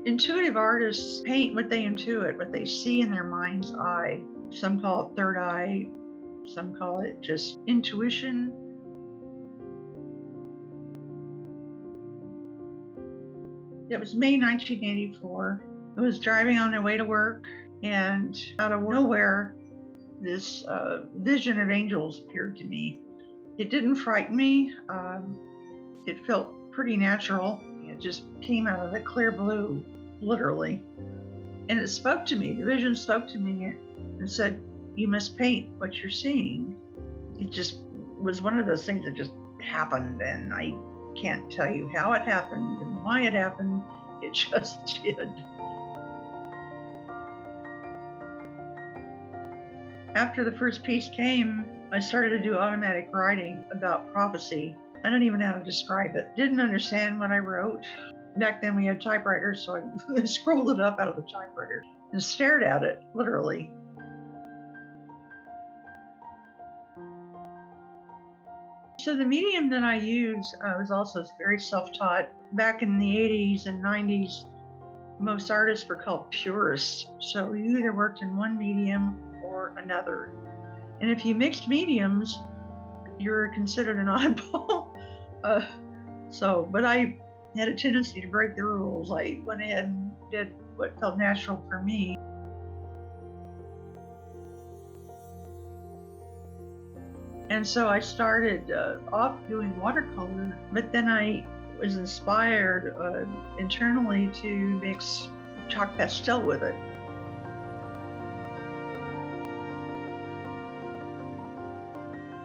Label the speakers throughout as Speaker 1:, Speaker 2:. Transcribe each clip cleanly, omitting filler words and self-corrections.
Speaker 1: Intuitive artists paint what they intuit, what they see in their mind's eye. Some call it third eye, some call it just intuition. It was May 1984. I was driving on my way to work, and out of nowhere, this vision of angels appeared to me. It didn't frighten me. It felt pretty natural. It just came out of the clear blue, literally. And it spoke to me. The vision spoke to me and said, "You must paint what you're seeing." It just was one of those things that just happened, and I can't tell you how it happened and why it happened. It just did. After the first piece came, I started to do automatic writing about prophecy. I don't even know how to describe it. Didn't understand what I wrote. Back then we had typewriters, so I scrolled it up out of the typewriter and stared at it, literally. So the medium that I use was also very self-taught. Back in the 80s and 90s, most artists were called purists. So you either worked in one medium or another. And if you mixed mediums, you're considered an oddball. But I had a tendency to break the rules. I went ahead and did what felt natural for me. And so I started off doing watercolor, but then I was inspired internally to mix chalk pastel with it.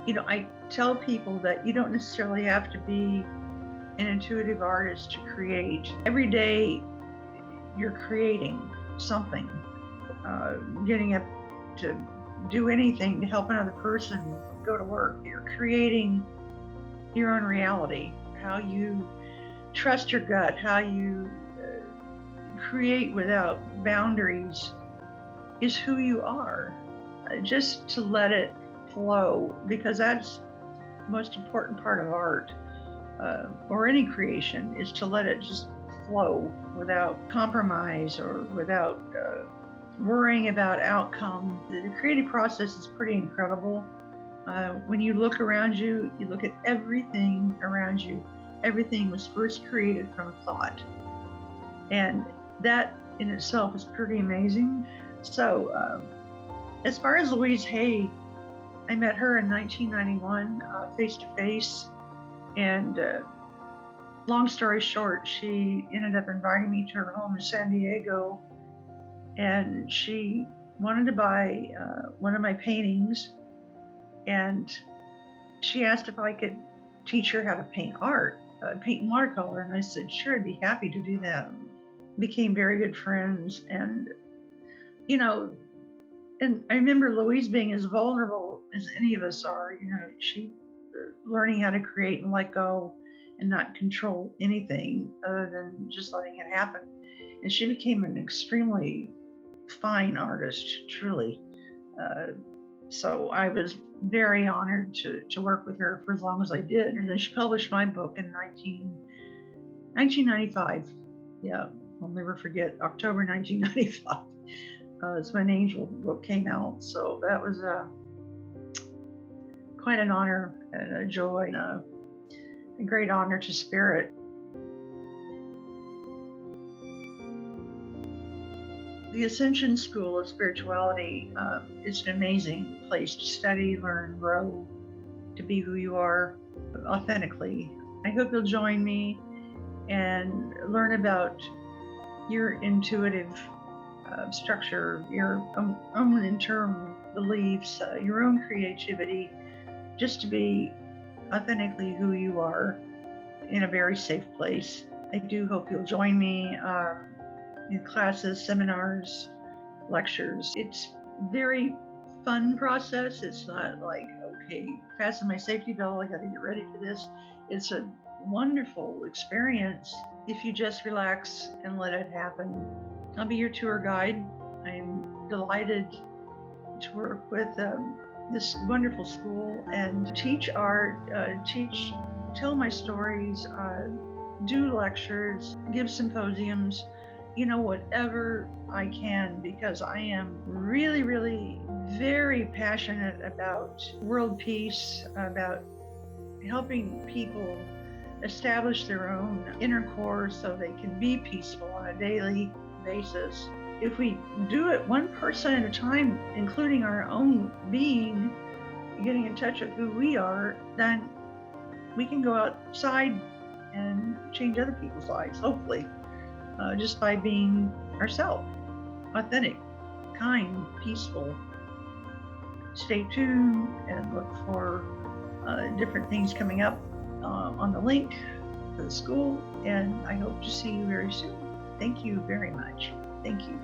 Speaker 1: You know, I tell people that you don't necessarily have to be an intuitive artist to create. Every day you're creating something, getting up to do anything to help another person go to work. You're creating your own reality. How you trust your gut, how you create without boundaries is who you are. Just to let it flow, because that's the most important part of art or any creation, is to let it just flow without compromise or without worrying about outcome. The creative process is pretty incredible. When you look around you, you look at everything around you. Everything was first created from a thought. And that in itself is pretty amazing. So as far as Louise Hay, I met her in 1991 face to face. And long story short, she ended up inviting me to her home in San Diego. And she wanted to buy one of my paintings. And she asked if I could teach her how to paint art, paint in watercolor. And I said, sure, I'd be happy to do that. Became very good friends. And, you know, and I remember Louise being as vulnerable as any of us are. You know, she learning how to create and let go and not control anything other than just letting it happen. And she became an extremely fine artist, truly. So I was very honored to work with her for as long as I did. And then she published my book in 1995. Yeah, I'll never forget, October 1995. It's when Angel book came out. So that was quite an honor and a joy and a great honor to Spirit. The Ascension School of Spirituality is an amazing place to study, learn, grow, to be who you are authentically. I hope you'll join me and learn about your intuitive structure, your own internal beliefs, your own creativity, just to be authentically who you are in a very safe place. I do hope you'll join me in classes, seminars, lectures. It's a very fun process. It's not like, okay, fasten my safety belt, I gotta get ready for this. It's a wonderful experience if you just relax and let it happen. I'll be your tour guide. I'm delighted to work with this wonderful school and teach art, tell my stories, do lectures, give symposiums, whatever I can, because I am really, really very passionate about world peace, about helping people establish their own inner core so they can be peaceful on a daily basis. If we do it one person at a time, including our own being, getting in touch with who we are, then we can go outside and change other people's lives, hopefully, just by being ourselves, authentic, kind, peaceful. Stay tuned and look for different things coming up on the link for the school, and I hope to see you very soon. Thank you very much. Thank you.